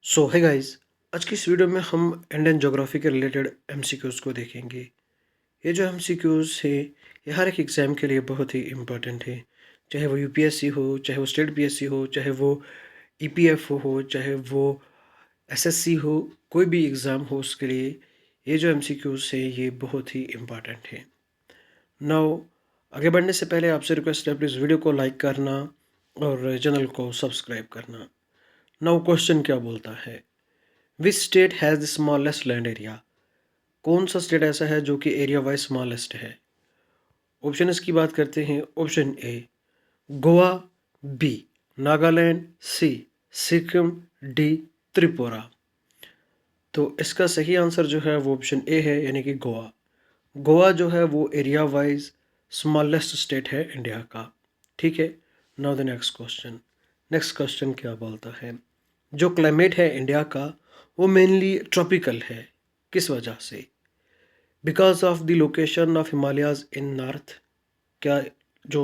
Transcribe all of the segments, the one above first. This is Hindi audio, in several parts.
सो है गाइस, आज की इस वीडियो में हम इंडियन ज्योग्राफी के रिलेटेड एमसीक्यूज़ को देखेंगे। ये जो एमसीक्यूज़ है ये हर एक एग्ज़ाम के लिए बहुत ही इम्पोर्टेंट है। चाहे वो यूपीएससी हो, चाहे वो स्टेट पीएससी हो, चाहे वो ईपीएफओ हो, चाहे वो एसएससी हो, कोई भी एग्ज़ाम हो उसके लिए ये जो एमसीक्यूज़ है ये बहुत ही इम्पोर्टेंट है। नाउ आगे बढ़ने से पहले आपसे रिक्वेस्ट है प्लीज़ वीडियो को लाइक करना और चैनल को सब्सक्राइब करना। नाउ क्वेश्चन क्या बोलता है, which state has the smallest land area? कौन सा स्टेट ऐसा है जो कि एरिया वाइज स्मॉलेस्ट है? ऑप्शन इसकी बात करते हैं। Option A Goa, B Nagaland, C Sikkim, D Tripura. तो इसका सही आंसर जो है वो ऑप्शन ए है, यानी कि गोवा। गोवा जो है वो एरिया वाइज स्मॉलेस्ट स्टेट है इंडिया का। ठीक है। Now the next question. Next question क्या बोलता है, जो क्लाइमेट है इंडिया का वो मेनली ट्रॉपिकल है, किस वजह से? Because of the location of Himalayas in north. क्या जो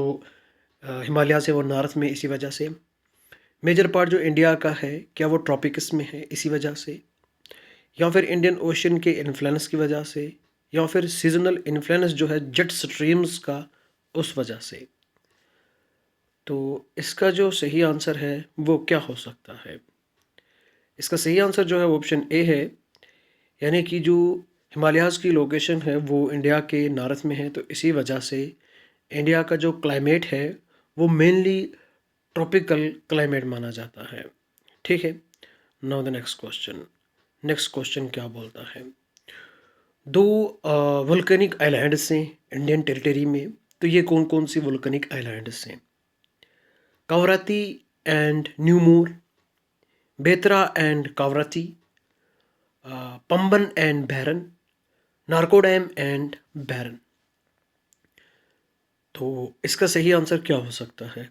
हिमालयाज है वो नॉर्थ में, इसी वजह से? मेजर पार्ट जो इंडिया का है क्या वो ट्रॉपिक्स में है, इसी वजह से? या फिर इंडियन ओशन के इन्फ्लुएंस की वजह से? या फिर सीजनल इन्फ्लुएंस जो है जेट स्ट्रीम्स का, उस वजह से? तो इसका जो सही आंसर है वो क्या हो सकता है? इसका सही आंसर जो है ऑप्शन ए है, यानी कि जो हिमालयाज़ की लोकेशन है वो इंडिया के नॉर्थ में है, तो इसी वजह से इंडिया का जो क्लाइमेट है वो मेनली ट्रॉपिकल क्लाइमेट माना जाता है। ठीक है। Now the next question. Next question क्या बोलता है, दो वोल्केनिक आइलैंड्स हैं इंडियन टेरिटरी में, तो ये कौन कौन सी वोल्केनिक आइलैंड्स हैं? Kavaratti and New Moore, Bitra and Kavaratti, Pamban and Barren, Narcondam and Barren. तो इसका सही आंसर क्या हो सकता है?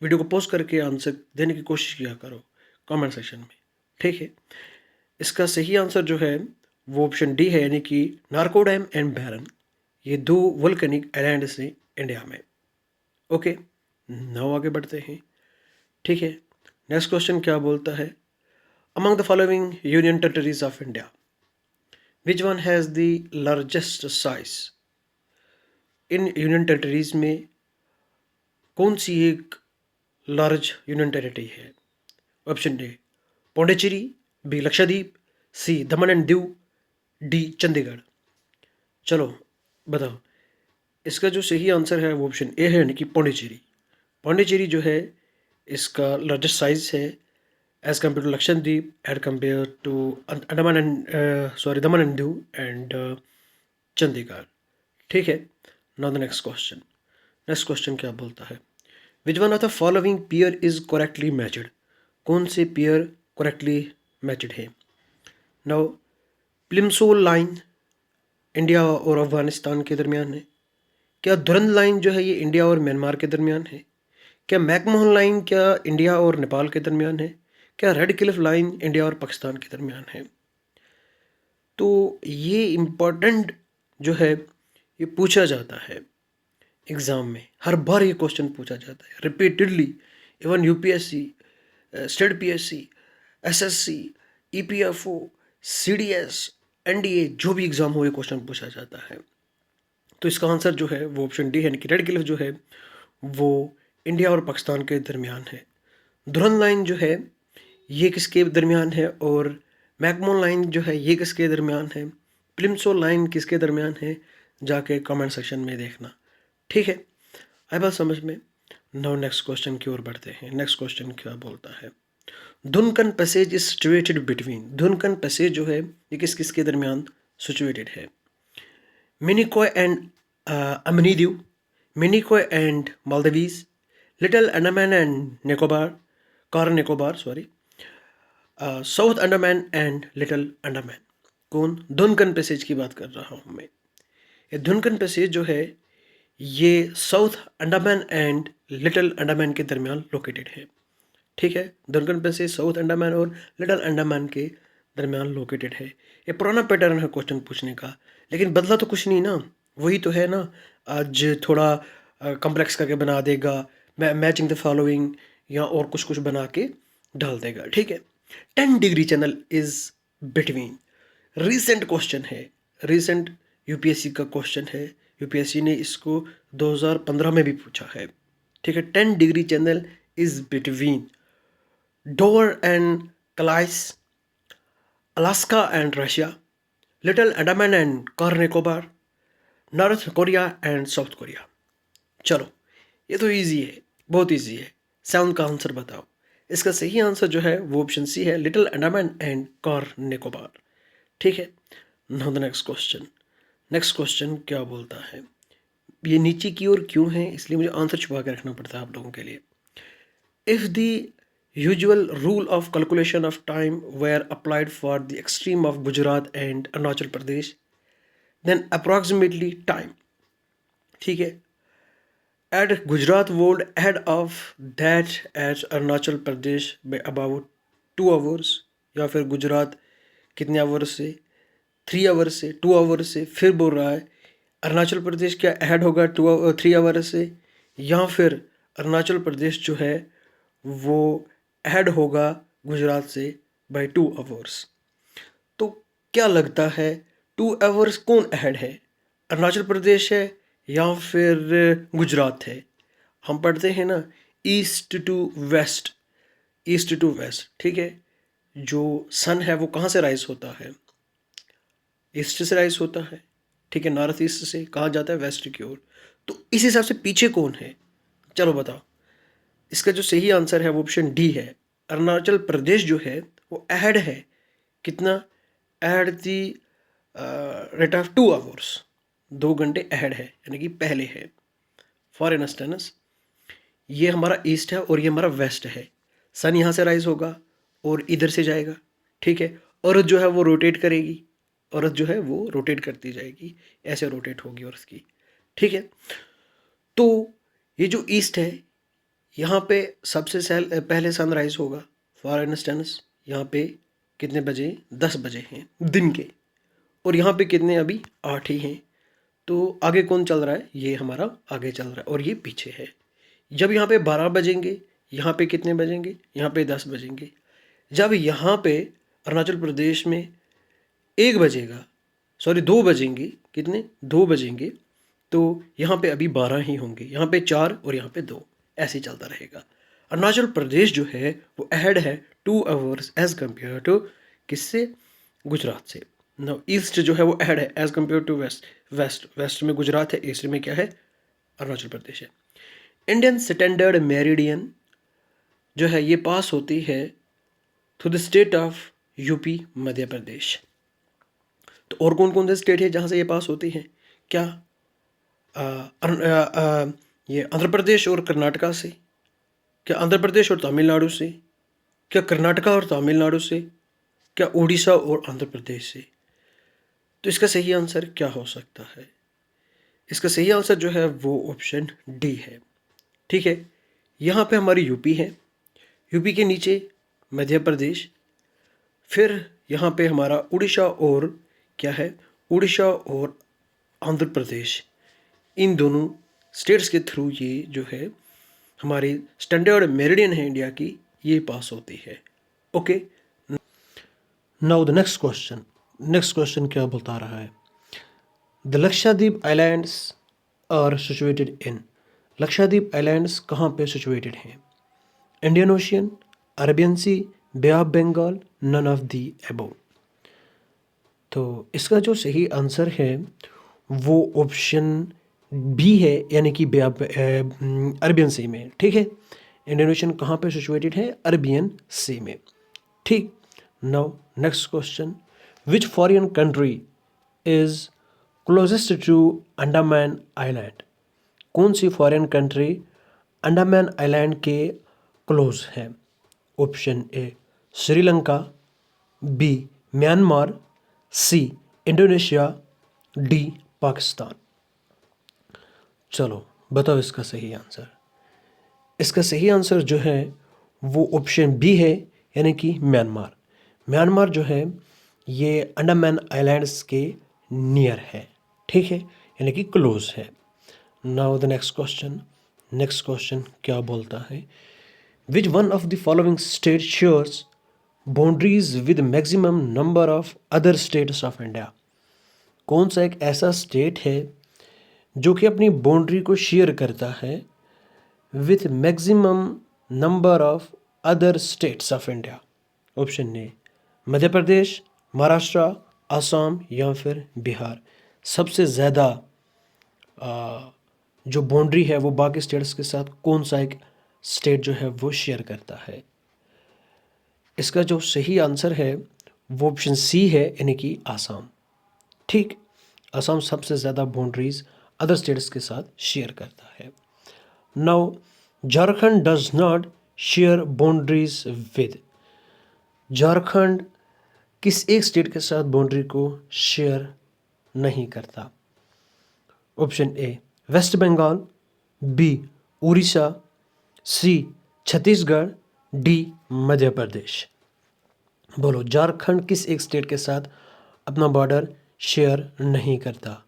वीडियो को पॉज करके आंसर देने की कोशिश किया करो कमेंट सेक्शन में। ठीक है। इसका सही आंसर जो है वो ऑप्शन डी है, यानी कि नारकोडैम एंड बैरन। ये दो वोल्केनिक आइलैंड्स हैं इंडिया में। ओके। नाउ आगे बढ़ते हैं। ठीक है। नेक्स्ट क्वेश्चन क्या बोलता है, among the following union territories of India which one has the largest size? इन यूनियन टेरिटरीज में कौन सी एक लार्ज यूनियन टेरिटरी है? Option A Pondicherry, B Lakshadweep, C Daman and Diu, D Chandigarh. चलो बताओ। इसका जो सही आंसर है वो ऑप्शन ए है, यानी कि पौंडीचेरी। पौंडीचेरी जो है इसका लार्जेस्ट साइज है as compare to Lakshadweep, as compare to Andaman and Daman and Diu and Chandigarh. ठीक है। Now the next question. Next question क्या बोलता है, which one of the following pair is correctly matched? कौन से पेयर करेक्टली मैच्ड है? नाउ प्लिमसोल लाइन इंडिया और अफगानिस्तान के दरमियान है। क्या दुरंत लाइन जो है ये इंडिया और म्यांमार के दरमियान है? क्या मैकमोहन लाइन क्या इंडिया और नेपाल के दरमियान है? क्या रेड क्लिफ लाइन इंडिया और पाकिस्तान के दरमियान है? तो ये इम्पोर्टेंट जो है ये पूछा जाता है एग्ज़ाम में, हर बार ये क्वेश्चन पूछा जाता है repeatedly. Even UPSC, state PSC, SSC, EPFO, CDS, NDA, जो भी एग्ज़ाम हो ये क्वेश्चन पूछा जाता है। तो इसका आंसर जो है वो ऑप्शन डी है, यानी कि रेड क्लिफ जो है वो इंडिया और पाकिस्तान के दरमियान है। दुरंत लाइन जो है ये किसके दरमियान है, और मैकमोहन लाइन जो है ये किसके दरमियान है, प्लिमसोल लाइन किसके दरमियान है, जाके कमेंट सेक्शन में देखना। ठीक है। आई बात समझ में। नाउ नेक्स्ट क्वेश्चन की ओर बढ़ते हैं। नेक्स्ट क्वेश्चन क्या बोलता है, Duncan Passage is situated between. Duncan Passage जो है ये किस किस के दरमियान सिचुएटेड है? मिनिकॉय एंड अमनी द्वीप, Minicoy and Maldives, little Andaman and Nicobar, car Nicobar sorry, south Andaman and little Andaman. कौन? धुनकन पैसेज की बात कर रहा हूँ मैं। ये धुनकन पैसेज जो है ये south Andaman and little Andaman के दरमियान लोकेटेड है। ठीक है। धुनकन पैसेज साउथ अंडमान और लिटिल अंडमान के दरमियान लोकेटेड है। ये पुराना पैटर्न है क्वेश्चन पूछने का, लेकिन बदला तो कुछ नहीं ना, वही तो है ना। आज थोड़ा कॉम्प्लेक्स करके बना देगा, मैचिंग द फॉलोइंग या और कुछ कुछ बना के डाल देगा। ठीक है। 10 Degree Channel is between, recent question है, रिसेंट यूपीएससी का क्वेश्चन है, यूपीएससी ने इसको 2015 में भी पूछा है, ठीक है। 10 Degree Channel is between Dover and Calais, Alaska and Russia, Little Andaman and Car Nicobar, North Korea and South Korea. चलो, ये तो इजी है, बहुत इजी है। 7 का आंसर बताओ। इसका सही आंसर जो है वो ऑप्शन सी है, लिटिल अंडमान एंड कार निकोबार, ठीक है। Now the next question. Next question क्या बोलता है, ये नीचे की ओर क्यों है, इसलिए मुझे आंसर छुपा के रखना पड़ता है आप लोगों के लिए। If the usual rule of calculation of time were applied for the extreme of Gujarat and Arunachal Pradesh, then approximately time, ठीक है, at Gujarat would ahead of that at Arunachal Pradesh by about 2 hours, या फिर गुजरात कितने आवर से, 3 आवर से, 2 आवर से, फिर बोल रहा है अरुणाचल प्रदेश क्या अहेड होगा 3 आवर से, या फिर अरुणाचल प्रदेश जो है वो ऐड होगा गुजरात से बाय 2 आवर्स। तो क्या लगता है 2 आवर्स कौन ऐड है, अरुणाचल प्रदेश है या फिर गुजरात है? हम पढ़ते हैं ना east to west, east to west, ठीक है। जो सन है वो कहाँ से राइज होता है, ईस्ट से राइज होता है, ठीक है। नॉर्थ ईस्ट से कहाँ जाता है, वेस्ट की ओर। तो इस हिसाब से पीछे कौन है, चलो बताओ। इसका जो सही आंसर है वो ऑप्शन डी है, अरुणाचल प्रदेश जो है वो ऐड है, कितना, add the rate of 2 hours, 2 घंटे ऐड है, यानी कि पहले है। फॉर इंस्टेंस ये हमारा ईस्ट है और ये हमारा वेस्ट है, सन यहाँ से राइज होगा और इधर से जाएगा, ठीक है। अर्थ जो है वो रोटेट करेगी, अर्थ जो है वो रोटेट करती जाएगी, ऐसे रोटेट होगी अर्थ की, ठीक है। तो ये जो ईस्ट है यहाँ पे सबसे पहले सनराइज होगा। फॉर इंस्टेंस यहाँ पे कितने बजे, 10 बजे हैं दिन के, और यहाँ पे कितने अभी 8 ही हैं। तो आगे कौन चल रहा है, ये हमारा आगे चल रहा है और ये पीछे है। जब यहाँ पे 12 बजेंगे, यहाँ पे कितने बजेंगे, यहाँ पे 10 बजेंगे। जब यहाँ पे अरुणाचल प्रदेश में 1 बजेगा, सॉरी 2 बजेंगे, कितने, 2 बजेंगे, तो यहाँ पे अभी 12 ही होंगे, यहाँ पे 4 और यहाँ पे 2, ऐसे ही चलता रहेगा। अरुणाचल प्रदेश जो है वो अहेड है 2 आवर्स एज कम्पेयर टू किससे, गुजरात से। नो ईस्ट जो है वो अहेड है as compare to west, west में गुजरात है, ईस्ट में क्या है, अरुणाचल प्रदेश है। इंडियन स्टैंडर्ड मेरिडियन जो है ये पास होती है through the state of UP, Madhya Pradesh. तो और कौन कौन से स्टेट है जहाँ से ये पास होती है, क्या ये आंध्र प्रदेश और कर्नाटका से, क्या आंध्र प्रदेश और तमिलनाडु से, क्या कर्नाटका और तमिलनाडु से, क्या उड़ीसा और आंध्र प्रदेश से? तो इसका सही आंसर क्या हो सकता है? इसका सही आंसर जो है वो ऑप्शन डी है, ठीक है। यहाँ पे हमारी यूपी है, यूपी के नीचे मध्य प्रदेश, फिर यहाँ पे हमारा उड़ीसा और क्या है, उड़ीसा और आंध्र प्रदेश, इन दोनों स्टेट्स के थ्रू ये जो है हमारी स्टैंडर्ड मेरिडियन है इंडिया की, ये पास होती है। Okay, now the next question. Next question क्या बता रहा है, the Lakshadweep islands are situated in, Lakshadweep islands कहाँ पे सिचुएटेड हैं, Indian Ocean, Arabian Sea, Bay of Bengal, none of the above. तो इसका जो सही आंसर है वो ऑप्शन बी है, यानी कि बे ऑफ अरेबियन सी में, ठीक है। इंडियन ओशन कहाँ पे सिचुएटेड है, अरेबियन सी में, ठीक। Now next question, which foreign country is closest to Andaman island, कौन सी फॉरेन कंट्री अंडमान आइलैंड के क्लोज है? Option A Sri Lanka, B Myanmar, C Indonesia, D Pakistan. चलो बताओ इसका सही आंसर। इसका सही आंसर जो है वो ऑप्शन बी है, यानी कि म्यांमार। म्यांमार जो है ये अंडमान आइलैंड्स के नियर है, ठीक है, यानी कि क्लोज है। Now the next question. Next question क्या बोलता है, which one of the following state shares boundaries with maximum number of other states of India. कौन सा एक ऐसा स्टेट है जो कि अपनी बाउंड्री को शेयर करता है with maximum number of other states of India? Option A Madhya Pradesh, Maharashtra, Assam या फिर बिहार। सबसे ज़्यादा जो बाउंड्री है वो बाकी स्टेट्स के साथ कौन सा एक स्टेट जो है वो शेयर करता है? इसका जो सही आंसर है वो ऑप्शन सी है, यानी कि आसाम। ठीक, असम सबसे ज़्यादा बाउंड्रीज अदर स्टेट्स के साथ शेयर करता है। Now Jharkhand does not share boundaries with. Jharkhand किस एक स्टेट के साथ बाउंड्री को शेयर नहीं करता? Option A West Bengal, B Orissa, C Chhattisgarh, D Madhya Pradesh. बोलो, झारखंड किस एक स्टेट के साथ अपना बॉर्डर शेयर नहीं करता?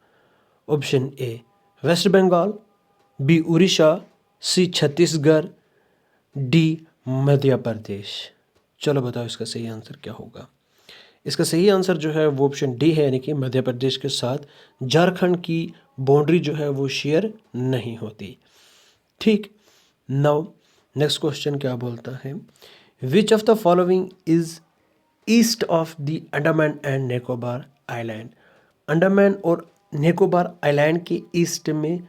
Option A West Bengal, B Orissa, C Chhattisgarh, D Madhya Pradesh. चलो बताओ इसका सही आंसर क्या होगा? इसका सही आंसर जो है वो ऑप्शन डी है, यानी कि मध्य प्रदेश के साथ झारखंड की बाउंड्री जो है वो शेयर नहीं होती। ठीक, नाउ नेक्स्ट क्वेश्चन क्या बोलता है? Which of the following is east of the Andaman and Nicobar island. Andaman और निकोबार आइलैंड के ईस्ट में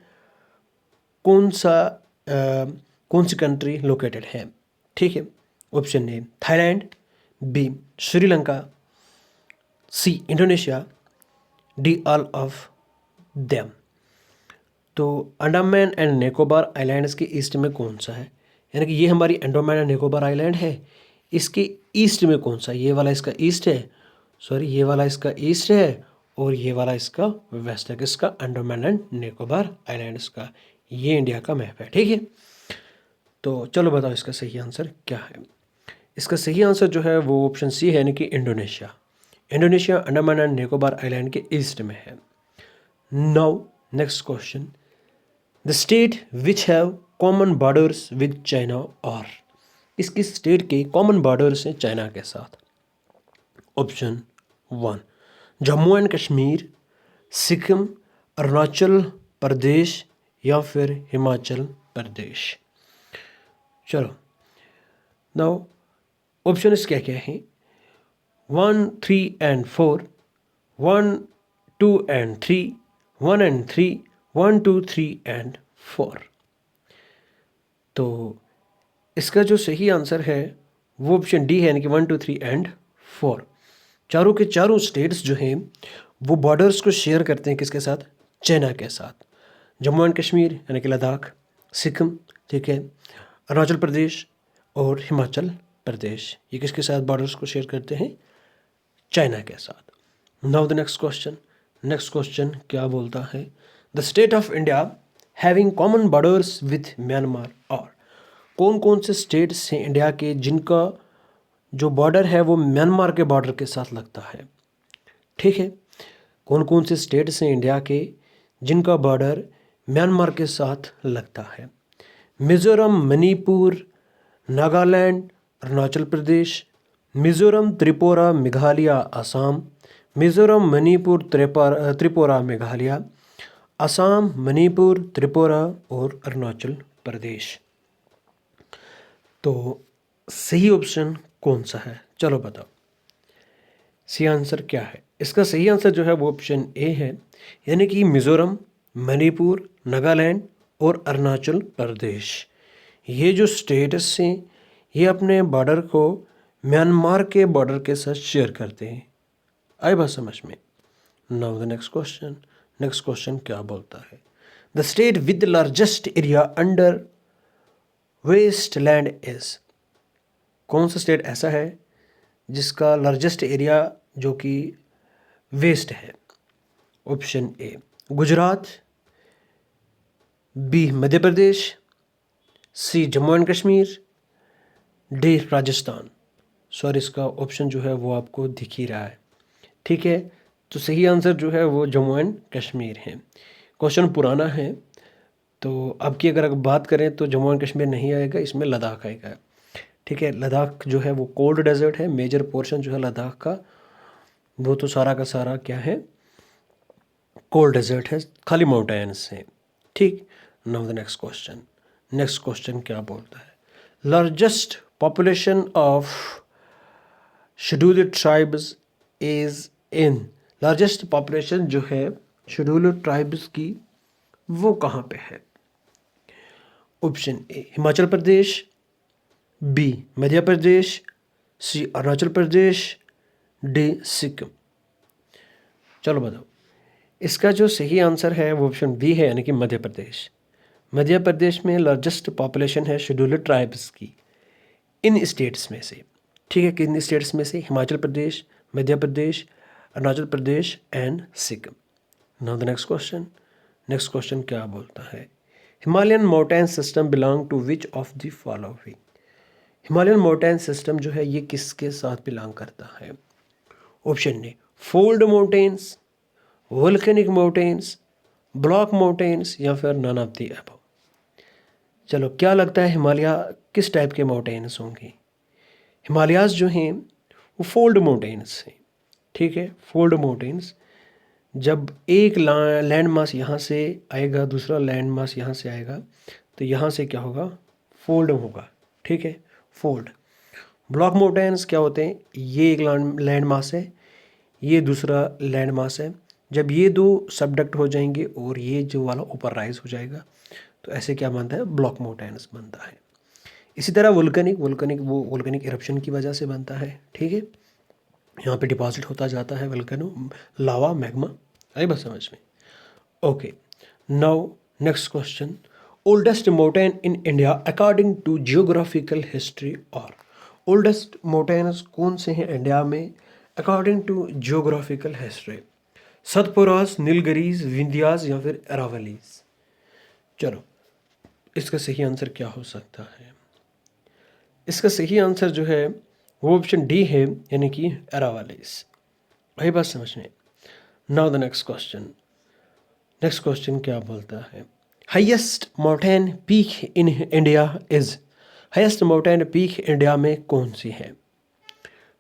कौन सी कंट्री लोकेटेड है? ठीक है, option A Thailand, B Sri Lanka, C Indonesia, D all of them. तो अंडमान एंड निकोबार आइलैंड्स के ईस्ट में कौन सा है? यानी कि ये हमारी अंडमान एंड निकोबार आइलैंड है, इसके ईस्ट में कौन सा? ये वाला इसका ईस्ट है, सॉरी ये वाला इसका ईस्ट है, और ये वाला इसका वेस्ट है। किसका? अंडमान एंड निकोबार आइलैंड्स का। ये इंडिया का मैप है। ठीक है, तो चलो बताओ इसका सही आंसर क्या है? इसका सही आंसर जो है वो ऑप्शन सी है, यानी कि Indonesia. Indonesia Andaman and Nicobar island के ईस्ट में है। Now next question, the state which have common borders with China और। इसकी स्टेट के कॉमन बॉर्डर्स हैं चाइना के साथ? ऑप्शन 1 जम्मू एंड कश्मीर, सिक्किम, अरुणाचल प्रदेश या फिर हिमाचल प्रदेश। चलो नाउ ऑप्शन क्या क्या है? 1, 3 and 4, 1, 2 and 3, 1 and 3, 1, 2, 3 and 4। तो इसका जो सही आंसर है वो ऑप्शन डी है, यानी कि 1, 2, 3 and 4। चारों के चारों स्टेट्स जो हैं वो बॉर्डर्स को शेयर करते हैं किसके साथ? चाइना के साथ। जम्मू एंड कश्मीर यानी कि लद्दाख, सिक्किम, ठीक है, अरुणाचल प्रदेश और हिमाचल प्रदेश, ये किसके साथ बॉर्डर्स को शेयर करते हैं? चाइना के साथ। नाउ द नेक्स्ट क्वेश्चन क्या बोलता है? The state of India having common borders with Myanmar और। कौन कौन से स्टेट्स हैं इंडिया के जिनका जो बॉर्डर है वो म्यांमार के बॉर्डर के साथ लगता है? ठीक है, कौन कौन से स्टेट्स हैं इंडिया के जिनका बॉर्डर म्यांमार के साथ लगता है? मिजोरम, मणिपुर, नागालैंड, अरुणाचल प्रदेश, मिजोरम, त्रिपुरा, मेघालय, असम। मिजोरम, मणिपुर, त्रिपुरा, मेघालय, असम, मणिपुर, त्रिपुरा और अरुणाचल प्रदेश। तो सही ऑप्शन कौन सा है? चलो बताओ सही आंसर क्या है? इसका सही आंसर जो है वो ऑप्शन ए है, यानी कि मिजोरम, मणिपुर, नागालैंड और अरुणाचल प्रदेश। ये जो स्टेट्स हैं ये अपने बॉर्डर को म्यांमार के बॉर्डर के साथ शेयर करते हैं। आई बात समझ में? नाउ द नेक्स्ट क्वेश्चन क्या बोलता है? The state with the largest area under waste land is. कौन सा स्टेट ऐसा है जिसका लार्जेस्ट एरिया जो कि वेस्ट है? Option A Gujarat, B Madhya Pradesh, C Jammu and Kashmir, D Rajasthan. Sorry इसका ऑप्शन जो है वो आपको दिख ही रहा है। ठीक है, तो सही आंसर जो है वो जम्मू एंड कश्मीर है। क्वेश्चन पुराना है, तो अब की अगर बात करें तो जम्मू एंड कश्मीर नहीं आएगा, इसमें लद्दाख आएगा। ठीक है। लद्दाख जो है वो कोल्ड डेजर्ट है, मेजर पोर्शन जो है लद्दाख का वो तो सारा का सारा क्या है, कोल्ड डेजर्ट है, खाली माउंटेन्स हैं। ठीक। नाउ द नेक्स्ट क्वेश्चन क्या बोलता है, largest population of scheduled tribes is in, largest population जो है शेड्यूल्ड ट्राइब्स की वो कहाँ पे है? Option A Himachal Pradesh, B Madhya Pradesh, C Arunachal Pradesh, D Sikkim. चलो बताओ, इसका जो सही आंसर है वो ऑप्शन बी है, यानी कि मध्य प्रदेश। मध्य प्रदेश में लार्जेस्ट पॉपुलेशन है शेड्यूल्ड ट्राइब्स की इन स्टेट्स में से। ठीक है, किन स्टेट्स में से? Himachal Pradesh, Madhya Pradesh, Arunachal Pradesh and Sikkim. Now the next question क्या बोलता है, Himalayan mountain system belong to which of the following, Himalayan mountain system जो है ये किसके साथ बिलोंग करता है? Option A fold mountains, volcanic mountains, block mountains या फिर नन ऑफ द अबव। चलो, क्या लगता है हिमालय किस टाइप के माउंटेन्स होंगे? हिमालयाज जो हैं वो फोल्ड माउंटेन्स हैं। ठीक है, फोल्ड माउंटेन्स, जब एक लैंड मास यहाँ से आएगा, दूसरा लैंड मास यहाँ से आएगा, तो यहाँ से क्या होगा, फोल्ड होगा। ठीक है, फोल्ड। ब्लॉक माउंटेन्स क्या होते हैं, ये एक लैंड मास है, ये दूसरा लैंड मास है, जब ये दो सबडक्ट हो जाएंगे और ये जो वाला ऊपर राइज हो जाएगा, तो ऐसे क्या बनता है, ब्लॉक माउंटेन्स बनता है। इसी तरह वोल्केनिक इरप्शन की वजह से बनता है। ठीक है, यहाँ पे डिपॉजिट होता जाता है वोल्केनो, लावा, मैग्मा। आई बात समझ में? Okay, now next question, oldest mountain in India according to geographical history, और ओल्डेस्ट माउंटेन्स कौन से हैं इंडिया में according to geographical history? Satpuras, Nilgiris, Vindhyas या फिर अरावलीज। चलो, इसका सही आंसर क्या हो सकता है? इसका सही आंसर जो है वो ऑप्शन डी है, यानी कि अरावलीज। वही बात समझ में। नाउ द नेक्स्ट क्वेश्चन क्या बोलता है, highest mountain peak in India is, highest mountain peak India में कौन सी है?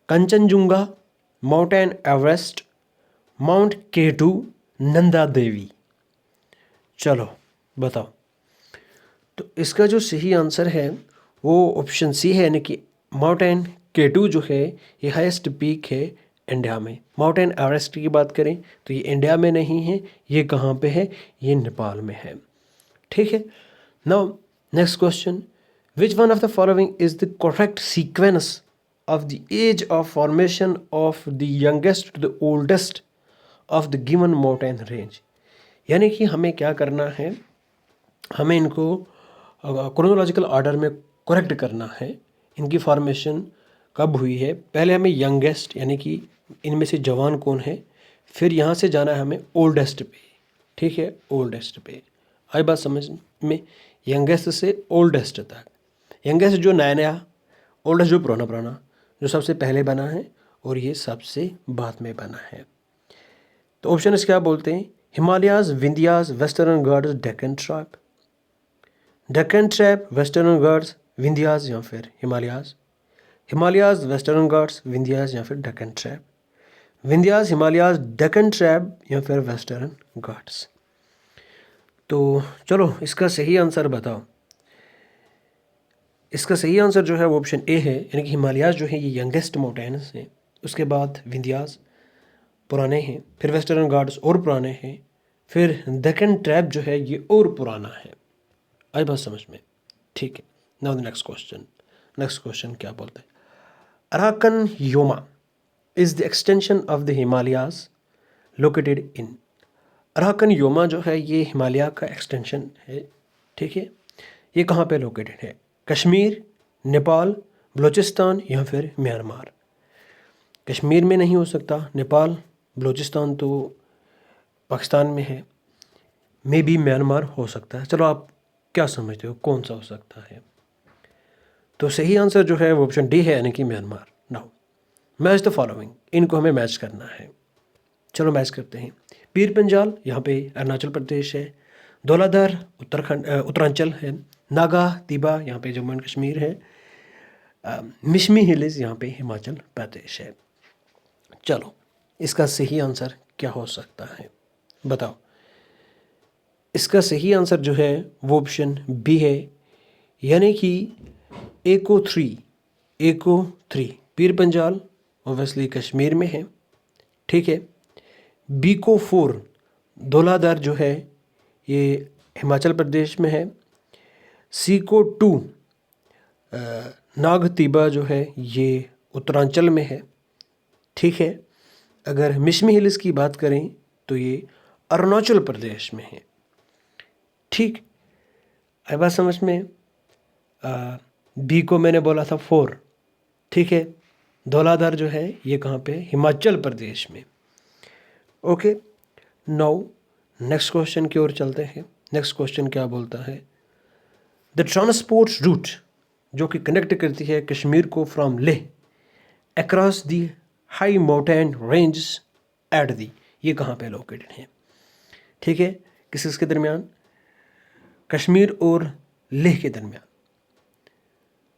Kanchenjunga, mountain Everest, mount K two, Nanda Devi. चलो बताओ, तो इसका जो सही आंसर है वो ऑप्शन सी है, यानी कि माउंटेन केटू जो है ये हाईएस्ट पीक है इंडिया में। माउंटेन एवरेस्ट की बात करें तो ये इंडिया में नहीं है, ये कहाँ पे है, ये नेपाल में है। ठीक है, now next question, which one of the following is the correct sequence of the age of formation of the youngest to the oldest of the given mountain range. यानी कि हमें क्या करना है, हमें इनको क्रोनोलॉजिकल ऑर्डर में करेक्ट करना है, इनकी फॉर्मेशन कब हुई है। पहले हमें यंगेस्ट, यानी कि इनमें से जवान कौन है, फिर यहाँ से जाना है हमें ओल्डेस्ट पे। ठीक है, ओल्डेस्ट पे। आई बात समझ में? यंगेस्ट से ओल्डेस्ट तक, यंगेस्ट जो नया नया, ओल्डेस्ट जो पुराना पुराना, जो सबसे पहले बना है और ये सबसे बाद में बना है। तो ऑप्शन क्या बोलते हैं, Himalayas, Vindhyas, western Ghats, Deccan tribe. Deccan tribe, western Ghats, Vindhyas या फिर हिमालयाज। हिमालयाज, वेस्टर्न घाट्स, विंध्यास या फिर डेक्कन ट्राइब। विंध्यास, हिमालयाज, डेक्कन ट्राइब या फिर वेस्टर्न घाट्स। तो चलो, इसका सही आंसर बताओ। इसका सही आंसर जो है वो ऑप्शन ए है, यानी कि हिमालयाज जो है ये यंगेस्ट माउंटेन्स हैं, उसके बाद विंध्यास पुराने हैं, फिर वेस्टर्न घाट्स और पुराने हैं, फिर डेक्कन ट्राइब जो है ये और पुराना है। आई बात समझ में? ठीक है, नाउ द नेक्स्ट क्वेश्चन क्या बोलते हैं, Arakan Yoma is the extension of the Himalayas located in. Arakan Yoma जो है ये हिमालय का एक्सटेंशन है। ठीक है, ये कहाँ पे लोकेटेड है, कश्मीर, नेपाल, बलूचिस्तान या फिर म्यांमार। कश्मीर में नहीं हो सकता, नेपाल, बलूचिस्तान तो पाकिस्तान में है, मे बी म्यांमार हो सकता है। चलो, आप क्या समझते हो कौन सा हो सकता है? तो सही आंसर जो है वो ऑप्शन डी है, यानी कि Myanmar. Now match the following, इनको हमें मैच करना है। चलो मैच करते हैं। पीर पंजाल यहाँ पे अरुणाचल प्रदेश है, धौलाधर उत्तरांचल है, नागा तिबा यहाँ पे जम्मू एंड कश्मीर है, मिशमी हिल्स यहाँ पे हिमाचल प्रदेश है। चलो, इसका सही आंसर क्या हो सकता है, बताओ। इसका सही आंसर जो है वो ऑप्शन बी है, यानी कि एको थ्री पीर पंजाल ओबियसली कश्मीर में है, ठीक है। बीको फोर धौलाधार जो है ये हिमाचल प्रदेश में है। सीको टू नागतीबा जो है ये उत्तरांचल में है, ठीक है। अगर मिशमी हिल्स की बात करें तो ये अरुणाचल प्रदेश में है, ठीक। आई बात समझ में। बी को मैंने बोला था 4, ठीक है। धौलाधार जो है ये कहाँ पे, हिमाचल प्रदेश में। ओके, नाउ नेक्स्ट क्वेश्चन की ओर चलते हैं। नेक्स्ट क्वेश्चन क्या बोलता है, द ट्रांसपोर्ट रूट जो कि कनेक्ट करती है कश्मीर को from Leh across the high mountain range at दी, ये कहाँ पे लोकेटेड है, ठीक है। किसके दरमियान, कश्मीर और लेह के दरमियान।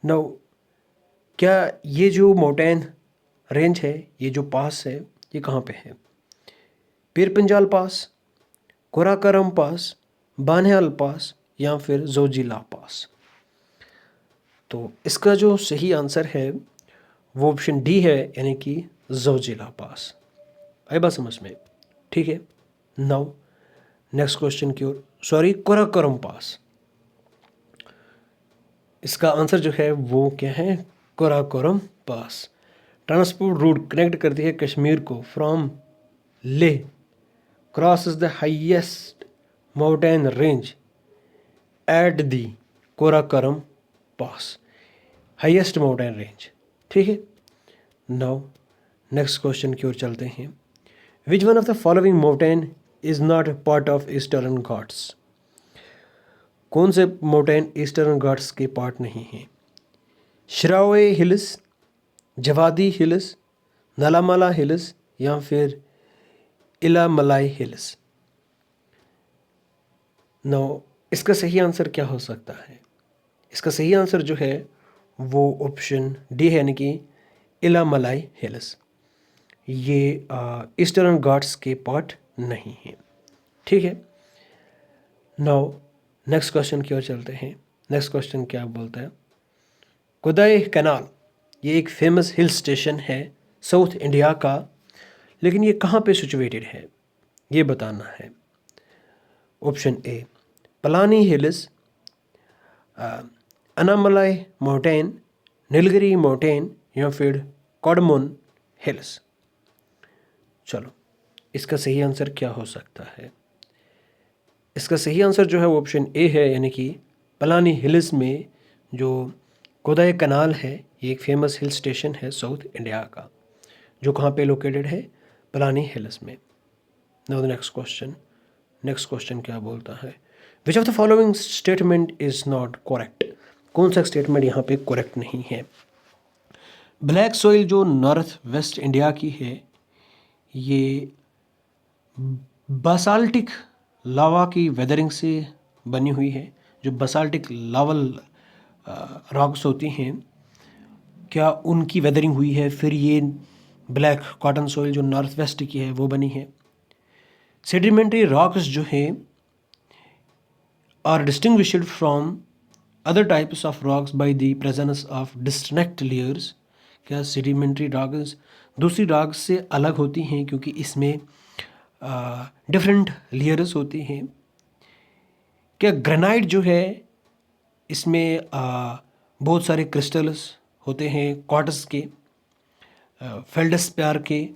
नाउ क्या ये जो माउंटेन रेंज है, ये जो पास है, ये कहाँ पे है, पीर पंजाल पास, कोराकरम पास, बानिहाल पास या फिर जोजिला पास। तो इसका जो सही आंसर है वो ऑप्शन डी है, यानी कि जोजिला पास। आई बात समझ में, ठीक है। नाउ नेक्स्ट क्वेश्चन की ओर, सॉरी, कोराकरम पास। इसका आंसर जो है वो क्या है, Karakoram Pass. Transport route connect करती है कश्मीर को from Leh, cross the highest mountain range at the Karakoram Pass, highest mountain range, ठीक है। नाउ नेक्स्ट क्वेश्चन की ओर चलते हैं। Which one of the following mountain is not part of Eastern Ghats, कौन से माउंटेन ईस्टर्न घाट्स के पार्ट नहीं हैं, Shevaroy hills, Javadi hills, Nallamala hills या फिर इलामलाई हिल्स। नो, इसका सही आंसर क्या हो सकता है, इसका सही आंसर जो है वो ऑप्शन डी है, यानी कि इलामलाई हिल्स। ये ईस्टर्न घाट्स के पार्ट नहीं है, ठीक है। नाउ नेक्स्ट क्वेश्चन की ओर चलते हैं। नेक्स्ट क्वेश्चन क्या बोलता है, कोदाई कैनाल ये एक फेमस हिल स्टेशन है साउथ इंडिया का, लेकिन ये कहाँ पे सिचुएटेड है, ये बताना है। Option A Palani hills, Anamalai mountain, Nilgiri mountain या फिर कॉडमोन हिल्स। चलो, इसका सही आंसर क्या हो सकता है, इसका सही आंसर जो है वो ऑप्शन ए है, यानी कि पलानी हिल्स में जो कोदाई कैनाल है ये एक फेमस हिल स्टेशन है साउथ इंडिया का, जो कहाँ पे लोकेटेड है, पलानी हिल्स में। नाउ द नेक्स्ट क्वेश्चन क्या बोलता है, which of the following statement is not correct, कौन सा स्टेटमेंट यहाँ पे करेक्ट नहीं है। ब्लैक सॉइल जो नॉर्थ वेस्ट इंडिया की है ये बासाल्टिक लावा की वेदरिंग से बनी हुई है। जो बासाल्टिक लावल रॉक्स होती हैं, क्या उनकी वेदरिंग हुई है, फिर ये ब्लैक कॉटन सॉइल जो नॉर्थ वेस्ट की है वो बनी है। सेडिमेंट्री रॉक्स जो है are distinguished from other types of rocks by the presence of disconnect layers, क्या सेडिमेंट्री रॉक्स दूसरी रॉक्स से अलग होती हैं क्योंकि इसमें डिफरेंट लेयर्स होती हैं। क्या ग्रेनाइट जो है इसमें बहुत सारे क्रिस्टल्स होते हैं क्वार्ट्ज के, फेल्डस्पार के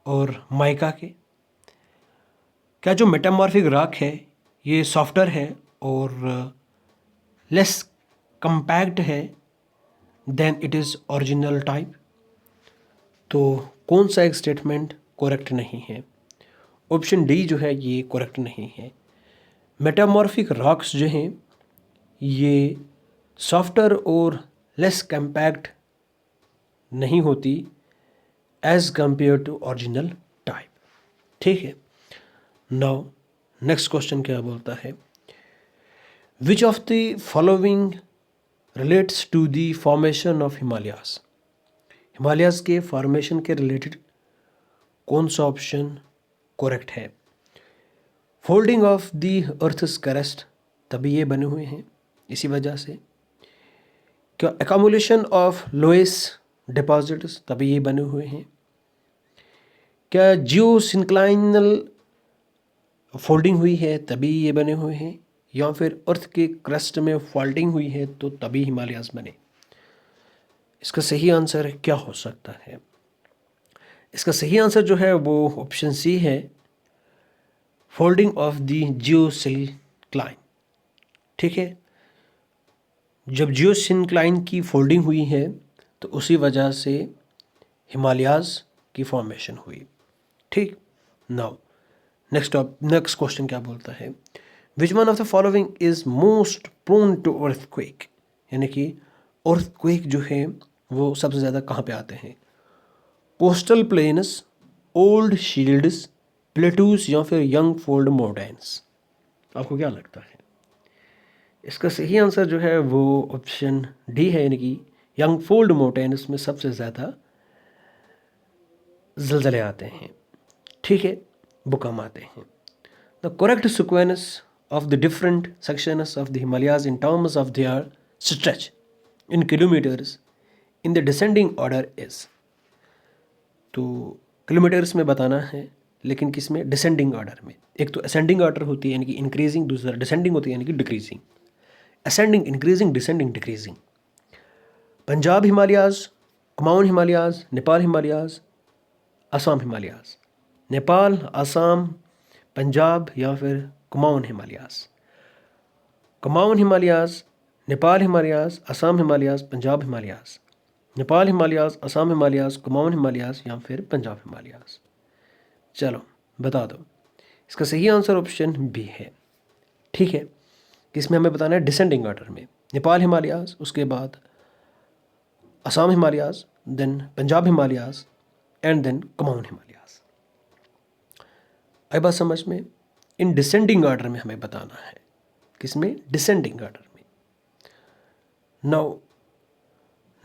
और माइका के। क्या जो मेटामॉर्फिक रॉक है ये सॉफ्टर है और लेस कंपैक्ट है then it is original type. तो कौन सा एक स्टेटमेंट करेक्ट नहीं है, ऑप्शन डी जो है ये करेक्ट नहीं है। मेटामॉर्फिक रॉक्स जो हैं ये सॉफ्टर और लेस कंपैक्ट नहीं होती as compare to original type, ठीक है। नाउ नेक्स्ट क्वेश्चन क्या बोलता है, which of the following relates to the formation of Himalayas. Himalayas के फॉर्मेशन के रिलेटेड कौन सा ऑप्शन करेक्ट है? Folding of the earth's crust, तभी ये बने हुए हैं इसी वजह से। क्या एकामुलेशन ऑफ लोएस डिपॉजिट्स, तभी ये बने हुए हैं। क्या जियो सिंक्लाइनल फोल्डिंग हुई है तभी ये बने हुए हैं, या फिर अर्थ के क्रस्ट में फॉल्टिंग हुई है तो तभी हिमालयाज बने? इसका सही आंसर क्या हो सकता है? इसका सही आंसर जो है वो ऑप्शन सी है, फोल्डिंग ऑफ द जियोसिंक्लाइन। ठीक है, जब जियोसिंक्लाइन की फोल्डिंग हुई है तो उसी वजह से हिमालयाज की फॉर्मेशन हुई। ठीक, नाउ नेक्स्ट क्वेश्चन क्या बोलता है? Which one of the following is most prone to earthquake, यानी कि अर्थक्वेक जो है वो सबसे ज़्यादा कहाँ पे आते हैं? Coastal planes, old shields, plateaus या फिर यंग फोल्ड माउंटेन्स? आपको क्या लगता है? इसका सही आंसर जो है वो ऑप्शन डी है, यानी कि यंग फोल्ड माउंटेन्स में सबसे ज़्यादा ज़लज़ले आते हैं। ठीक है, भूकंप आते हैं। The correct sequence of the different sections of the Himalayas in terms of their stretch in kilometres in the descending order is. तो किलोमीटर्स में बताना है, लेकिन किस में? डिसेंडिंग ऑर्डर में। एक तो असेंडिंग ऑर्डर होती है यानी कि इंक्रीजिंग, दूसरा डिसेंडिंग होती है यानी कि decreasing. Ascending, increasing, descending, decreasing. Punjab Himalayas, Kumaon Himalayas, Nepal Himalayas, Assam Himalayas. Nepal, Assam, Punjab या फिर कुमाऊन हिमालयाज। कुमाऊन हिमालयाज, नेपाल हिमालयाज, असम हिमालयाज, पंजाब हिमालयाज। नेपाल हिमालयाज, असम हिमालयाज, कुमाऊन हिमालयाज या फिर पंजाब हिमालयाज। चलो बता दो। इसका सही आंसर ऑप्शन बी है। ठीक है, इसमें हमें बताना है डिसेंडिंग ऑर्डर में। नेपाल हिमालयाज, उसके बाद Assam Himalayas, then Punjab Himalayas and then Kumaon Himalayas. आई बात समझ में? इन डिसेंडिंग ऑर्डर में हमें बताना है। किसमें? डिसेंडिंग ऑर्डर में। नाउ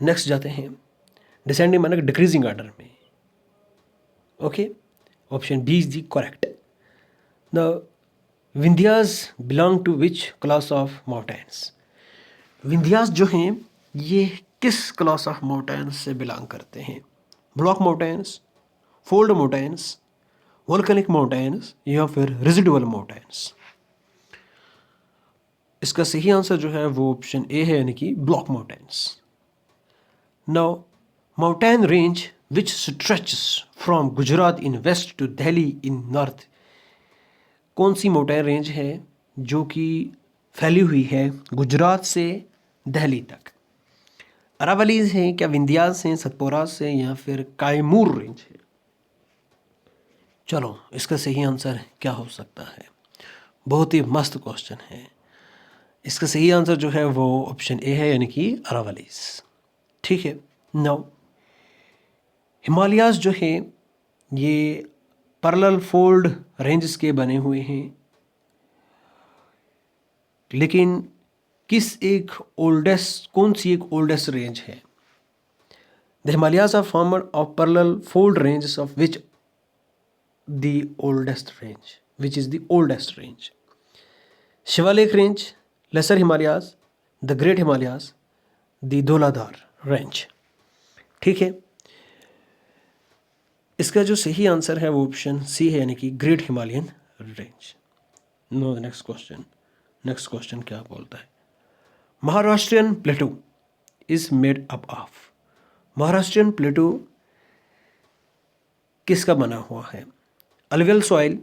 नेक्स्ट जाते हैं, डिसेंडिंग माने डिक्रीजिंग ऑर्डर में। Okay, option B is the correct. The Vindhyas belong to which class of mountains? Vindhyas जो हैं ये किस क्लास ऑफ माउंटेन्स से बिलोंग करते हैं? Block mountains, fold mountains, volcanic mountains या फिर रेजिडुअल माउंटेन्स? इसका सही आंसर जो है वो ऑप्शन ए है, यानी कि block mountains. Now mountain range which stretches from Gujarat in west to Delhi in north, कौन सी माउंटेन रेंज है जो कि फैली हुई है गुजरात से दिल्ली तक? अरावलीज हैं क्या, विंध्यास हैं, सतपुरास हैं या फिर कायमूर रेंज है? चलो इसका सही आंसर क्या हो सकता है? बहुत ही मस्त क्वेश्चन है। इसका सही आंसर जो है वो ऑप्शन ए है, यानी कि अरावलीज। ठीक है, नाउ हिमालयाज जो है ये पैरेलल फोल्ड रेंजेस के बने हुए हैं, लेकिन कौन सी एक ओल्डेस्ट रेंज है? The Himalayas are formed of parallel fold ranges of which is the oldest range? Shivalik range, lesser Himalayas, the great Himalayas, the Dhauladhar range. ठीक है, इसका जो सही आंसर है वो ऑप्शन सी है, यानी कि great Himalayan range. No next question क्या बोलता है? Maharashtrian plateau is made up of, Maharashtrian plateau किसका बना हुआ है? Alluvial soil,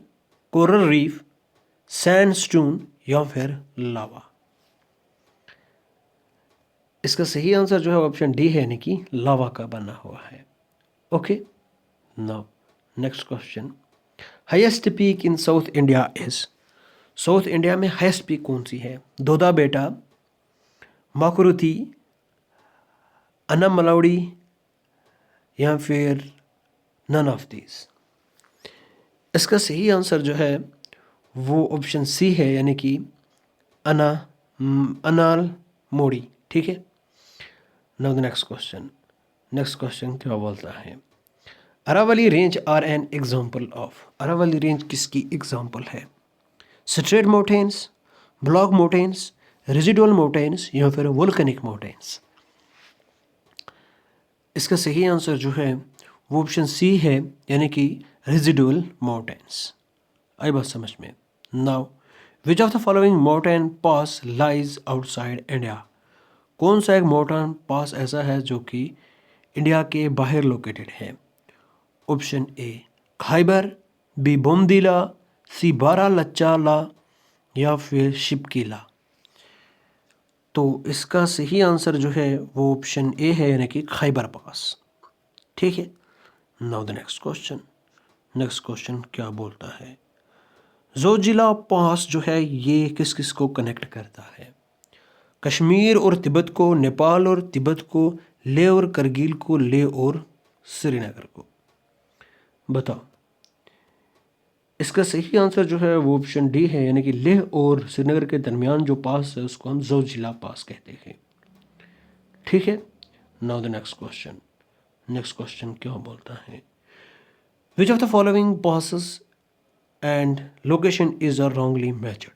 coral reef, sandstone या फिर लावा? इसका सही आंसर जो है ऑप्शन डी है, यानी कि लावा का बना हुआ है। Okay, now next question, highest peak in south India is, south India में हाईएस्ट पीक कौन सी है? दोदा बेटा, माकुरुथी, अनामलाउडी या फिर नन ऑफ दीज? इसका सही आंसर जो है वो ऑप्शन सी है, यानी कि अनाल मोड़ी। ठीक है, नाउ द नेक्स्ट क्वेश्चन क्या बोलता है? Aravali range are an example of. Aravali range किसकी एग्जाम्पल है? Straight mountains, block mountains, residual mountains या फिर वोल्केनिक माउंटेन्स? इसका सही आंसर जो है वो ऑप्शन सी है, यानी कि रेजिडुअल माउंटेन्स। आई बात समझ में? Now which of the following mountain pass lies outside India? कौन सा एक माउंटेन पास ऐसा है जो कि इंडिया के बाहर लोकेटेड है? ऑप्शन ए खाइबर, बी बोमदीला, सी बारालाचाला या फिर शिपकीला? तो इसका सही आंसर जो है वो ऑप्शन ए है, यानी कि खाइबर पास। ठीक है। नाउ द नेक्स्ट क्वेश्चन क्या बोलता है? जोजिला पास जो है ये किस किस को कनेक्ट करता है? कश्मीर और तिब्बत को, नेपाल और तिब्बत को, लेह और करगिल को, लेह और श्रीनगर को? बताओ। इसका सही आंसर जो है वो ऑप्शन डी है, यानी कि लेह और श्रीनगर के दरमियान जो पास है उसको हम जोजिला पास कहते हैं। ठीक है। नाउ द नेक्स्ट क्वेश्चन क्या बोलता है? Which of the following passes and location is are wrongly matched?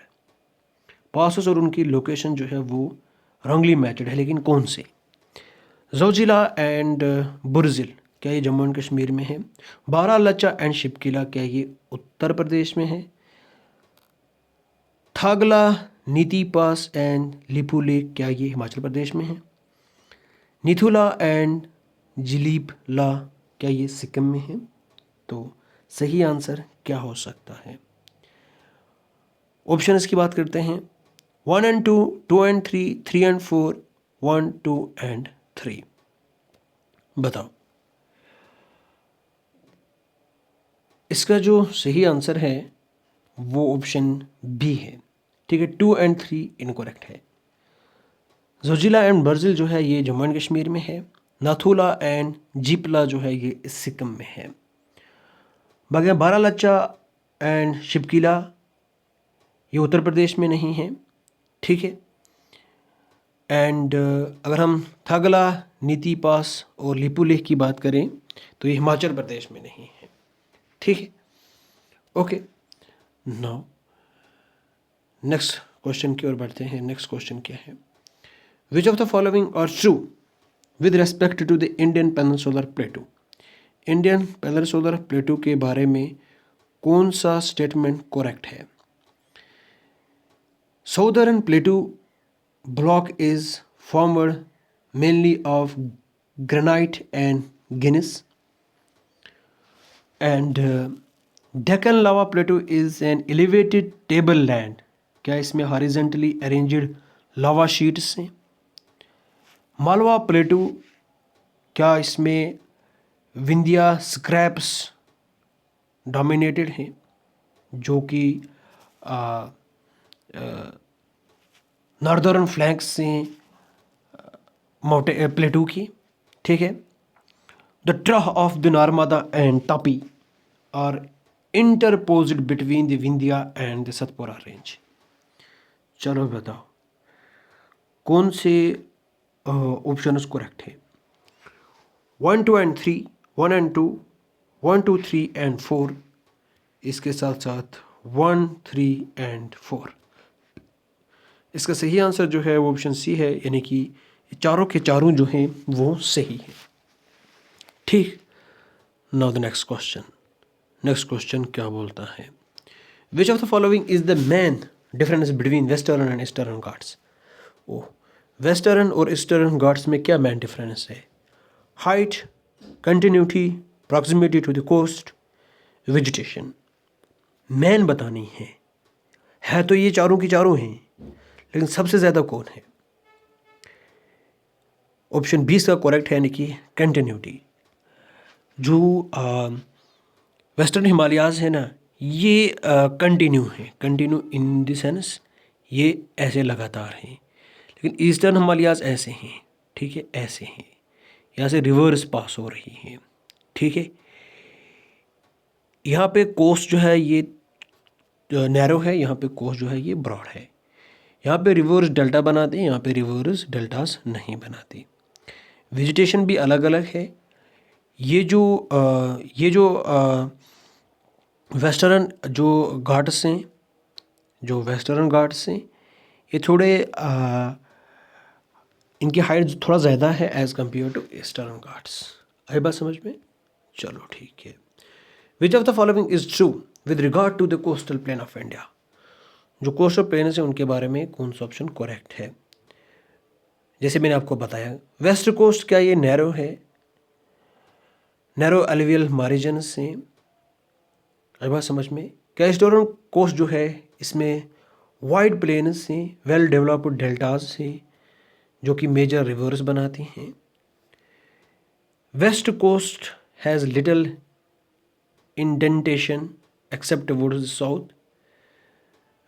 Passes और उनकी लोकेशन जो है वो रॉन्गली मैच्ड है, लेकिन कौन से? जोजिला एंड बुर्जिल, क्या ये जम्मू एंड कश्मीर में है? बारालाचा एंड शिपकीला, क्या ये उत्तर प्रदेश में है? थागला, नीति पास एंड लिपू लेक, क्या ये हिमाचल प्रदेश में है? निथुला एंड जिलीपला, क्या ये सिक्किम में है? तो सही आंसर क्या हो सकता है? ऑप्शन की बात करते हैं। 1 and 2, 2 and 3, 3 and 4, 1, 2 and 3। बताओ। इसका जो सही आंसर है वो ऑप्शन बी है। ठीक है। 2 and 3 इनकरेक्ट है। जोजिला एंड बर्जिल जो है ये जम्मू एंड कश्मीर में है। नाथुला एंड जीपला जो है ये सिक्किम में है। बाकी बारालाचा एंड शिपकीला ये उत्तर प्रदेश में नहीं है। ठीक है। एंड अगर हम थागला, नीति पास और लिपू लेक की बात करें तो ये हिमाचल प्रदेश में नहीं है। ठीक है। ओके। नाउ नेक्स्ट क्वेश्चन की ओर बढ़ते हैं। नेक्स्ट क्वेश्चन क्या है? Which of the following are true with respect to the Indian peninsular plateau? Indian peninsular plateau के बारे में कौन सा स्टेटमेंट करेक्ट है? Southern plateau block is formed mainly of granite and gneiss, and Deccan lava plateau is an elevated tableland, क्या इसमें horizontally arranged lava sheets हैं? मालवा प्लेटू, क्या इसमें विंध्या स्क्रैप्स डोमिनेटेड हैं जो कि नॉर्दर्न फ्लैंक्स से माउंटेन प्लेटू की? ठीक है। The trough of the Narmada and Tapi are interposed between the Vindhya and the Satpura range. चलो बताओ कौन से ऑप्शन करेक्ट है? 1, 2 and 3, 1 and 2, 1, 2, 3 and 4, इसके साथ साथ 1, 3 and 4। इसका सही आंसर जो है वो ऑप्शन सी है, यानी कि चारों के चारों जो हैं वो सही है। ठीक। नाउ द नेक्स्ट क्वेश्चन क्या बोलता है? Which of the following is the main difference between western and eastern Ghats? ओ, वेस्टर्न और ईस्टर्न घाट्स में क्या मेन डिफरेंस है? Height, continuity, proximity to the coast, vegetation. Main बतानी है तो ये चारों की चारों हैं, लेकिन सबसे ज़्यादा कौन है? ऑप्शन बी इसका करेक्ट है, यानी कि कंटिन्यूटी। जो वेस्टर्न हिमालयाज़ है ना, ये कंटिन्यू है, कंटिन्यू इन द सेंस ये ऐसे लगातार हैं, लेकिन ईस्टर्न हिमालयाज़ ऐसे हैं। ठीक है, ऐसे हैं, यहाँ से रिवर्स पास हो रही हैं। ठीक है। यहाँ पे कोस्ट जो है ये नैरो है, यहाँ पे कोस्ट जो है ये ब्रॉड है। यहाँ पे रिवर्स डेल्टा बनाते हैं, यहाँ पे रिवर्स डेल्टास नहीं बनाती। वेजिटेशन भी अलग अलग है। ये जो वेस्टर्न जो घाट्स हैं, ये थोड़े इनकी हाइट थोड़ा ज़्यादा है as compare to Eastern Ghats. आई बात समझ में? चलो ठीक है। Which of the following is true with regard to the coastal plain of India? जो कोस्टल प्लेन है उनके बारे में कौन सा ऑप्शन करेक्ट है? जैसे मैंने आपको बताया, वेस्ट कोस्ट क्या ये नैरो है, नैरो एलुवियल मार्जिन से। आई बात समझ में? क्या ईस्टर्न कोस्ट जो है इसमें वाइड प्लेन्स से, वेल डेवलप्ड डेल्टाज से जो कि मेजर रिवर्स बनाती हैं। West coast has little indentation except towards south.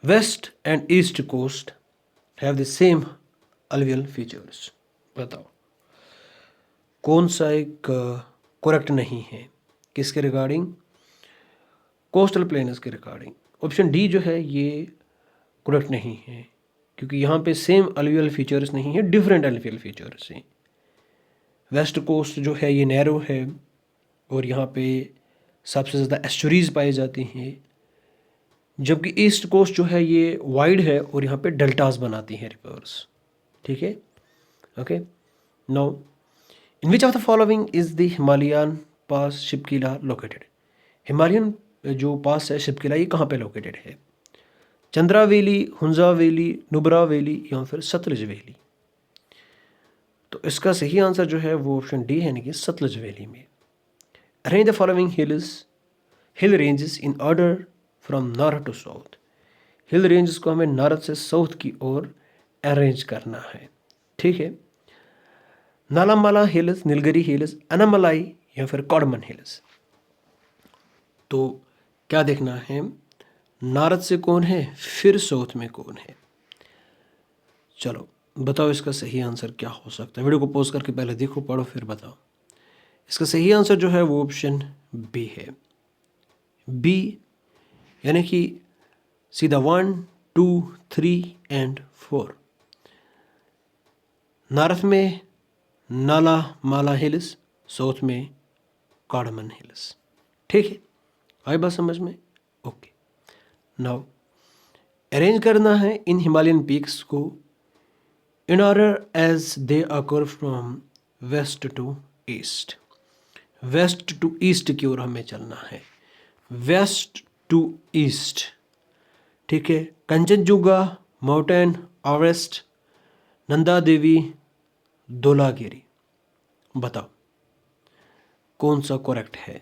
West and east coast have the same alluvial features. बताओ कौन सा एक करेक्ट नहीं है, किसके रिगार्डिंग? कोस्टल प्लेन्स के रिगार्डिंग। ऑप्शन डी जो है ये करेक्ट नहीं है, क्योंकि यहाँ पे सेम अलवियल फीचर्स नहीं है, डिफरेंट अलवियल फीचर्स हैं। वेस्ट कोस्ट जो है ये नैरो है और यहाँ पे सबसे ज़्यादा एस्चुरीज पाई जाती हैं, जबकि ईस्ट कोस्ट जो है ये वाइड है और यहाँ पे डेल्टास बनाती हैं रिवर्स। ठीक है, okay. Now in which of the following is the Himalayan pass Shipki La located? Himalayan जो पास है शिपकिला, ये कहाँ पे लोकेटेड है? Chandra valley, Hunza valley, Nubra valley या फिर सतलुज वैली? तो इसका सही आंसर जो है वो ऑप्शन डी है, यानी कि सतलुज वैली में। Arrange the following hill ranges in order from north to south. Hill ranges को हमें नॉर्थ से साउथ की ओर अरेंज करना है। ठीक है, नालामाला हिल्स, नीलगिरी हिल्स, अनामलाई या फिर कॉडमन हिल्स? तो क्या देखना है, नॉर्थ से कौन है फिर साउथ में कौन है? चलो बताओ इसका सही आंसर क्या हो सकता है। वीडियो को पॉज करके पहले देखो, पढ़ो, फिर बताओ। इसका सही आंसर जो है वो ऑप्शन बी है। बी यानी कि सीधा 1, 2, 3 एंड 4। नॉर्थ में नाला माला हिल्स, साउथ में कार्डमन हिल्स। ठीक है, आई बात समझ में? ओके। नाउ अरेंज करना है इन हिमालयन पीक्स को in order as they occur from west to east. West to east की ओर हमें चलना है, वेस्ट टू ईस्ट। ठीक है, कंचनजुंगा, माउंटेन एवरेस्ट, नंदा देवी, धौलागिरी। बताओ कौन सा करेक्ट है?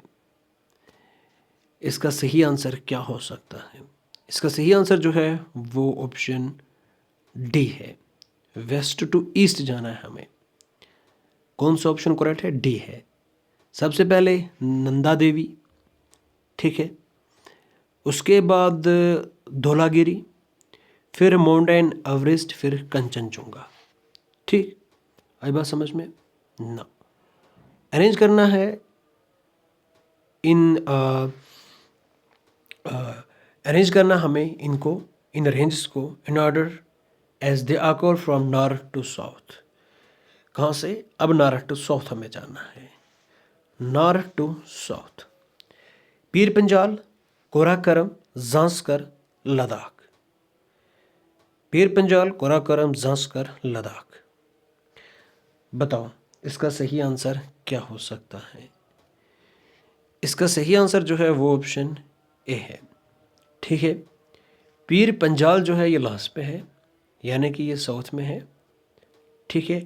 इसका सही आंसर क्या हो सकता है? इसका सही आंसर जो है वो ऑप्शन डी है, वेस्ट टू ईस्ट जाना है हमें। कौन सा ऑप्शन करेक्ट है? डी है। सबसे पहले नंदा देवी, ठीक है, उसके बाद धौलागिरी, फिर माउंटेन एवरेस्ट, फिर कंचनजुंगा। ठीक, आई बात समझ में ना? अरेंज करना है अरेंज करना हमें इनको, इन रेंजेस को इन ऑर्डर एज दे आकर फ्रॉम नॉर्थ टू साउथ। कहाँ से? अब नॉर्थ टू साउथ हमें जाना है, north to south. Pir Panjal, कोराकरम, Zanskar, Ladakh. Pir Panjal, कोराकरम, Zanskar, Ladakh. बताओ इसका सही आंसर क्या हो सकता है? इसका सही आंसर जो है वो ऑप्शन ए है। ठीक है, पीर पंजाल जो है ये लास्ट पे है, यानी कि ये साउथ में है। ठीक है,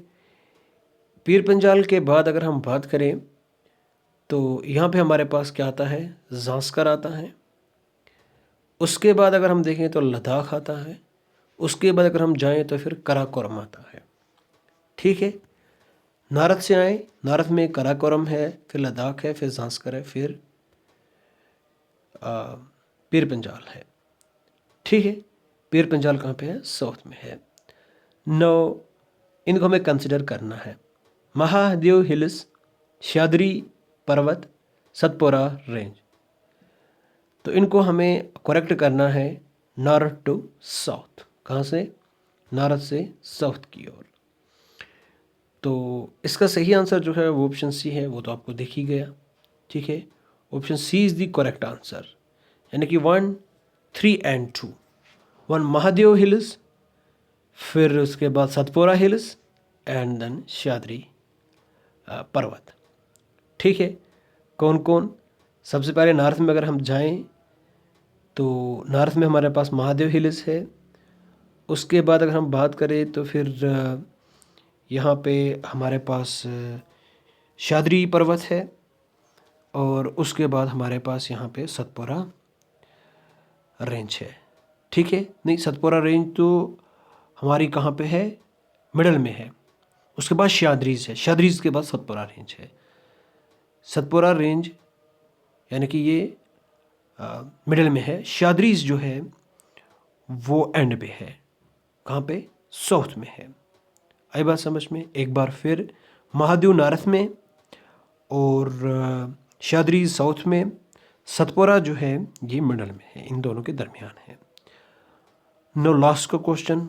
पीर पंजाल के बाद अगर हम बात करें तो यहाँ पे हमारे पास क्या आता है? ज़ांस्कर आता है। उसके बाद अगर हम देखें तो लद्दाख आता है। उसके बाद अगर हम जाएं तो फिर कराकोरम आता है। ठीक है, नॉर्थ से आए, नॉर्थ में कराकोरम है, फिर लद्दाख है, फिर ज़ांस्कर है, फिर पीर पंजाल है। ठीक है, पीर पंजाल कहाँ पे है? साउथ में है। नौ इनको हमें कंसिडर करना है, महादेव हिल्स, शादरी पर्वत, सतपुरा रेंज। तो इनको हमें करेक्ट करना है नॉर्थ टू साउथ। कहाँ से? नॉर्थ से साउथ की ओर। तो इसका सही आंसर जो है वो ऑप्शन सी है, वो तो आपको दिख ही गया। ठीक है, option C is the correct answer, यानी कि 1, 3 एंड 2। 1 महादेव हिल्स, फिर उसके बाद Satpura hills and then Sahyadri पर्वत। ठीक है, कौन कौन? सबसे पहले नॉर्थ में अगर हम जाएं तो नॉर्थ में हमारे पास महादेव हिल्स है। उसके बाद अगर हम बात करें तो फिर यहाँ पे हमारे पास सह्याद्री पर्वत है, और उसके बाद हमारे पास यहाँ पे सतपुरा रेंज है। ठीक है, नहीं, सतपुरा रेंज तो हमारी कहाँ पे है? मिडल में है। उसके बाद सह्याद्रीज है, सह्याद्रीज के बाद सतपुरा रेंज है। सतपुरा रेंज यानी कि ये मिडल में है। सह्याद्रीज जो है वो एंड पे है। कहाँ पे? साउथ में है। आई बात समझ में? एक बार फिर, महादेव नॉर्थ में और सह्याद्रीज साउथ में, सतपुरा जो है ये मिडल में है, इन दोनों के दरमियान है। नो लास्ट का question,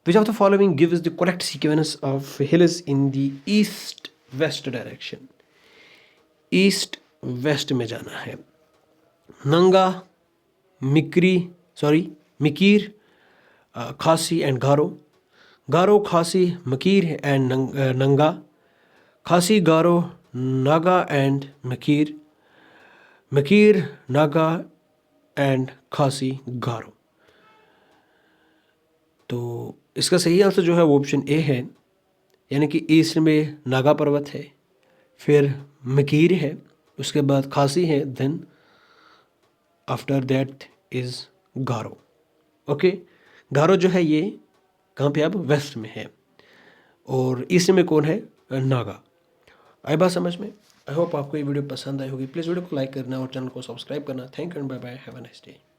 which of the following gives the correct sequence of hills in the east west direction? East west में जाना है। नंगा, मिकीर, खासी एंड गारो, गारो, खासी, मकीर एंड नंगा, खासी, गारो, नागा एंड मकीर, मकीर, नागा एंड खासी, गारो। तो इसका सही आंसर जो है वो ऑप्शन ए है, यानी कि ईस्ट में नागा पर्वत है, फिर मकीर है, उसके बाद खासी है, then after that is Garo. Okay, Garo जो है ये कहाँ पे? अब वेस्ट में है, और ईस्ट में कौन है? नागा। आई बात समझ में? आई होप आपको ये वीडियो पसंद आई होगी। प्लीज़ वीडियो को लाइक करना और चैनल को सब्सक्राइब करना। Thank you and bye bye, have a nice day.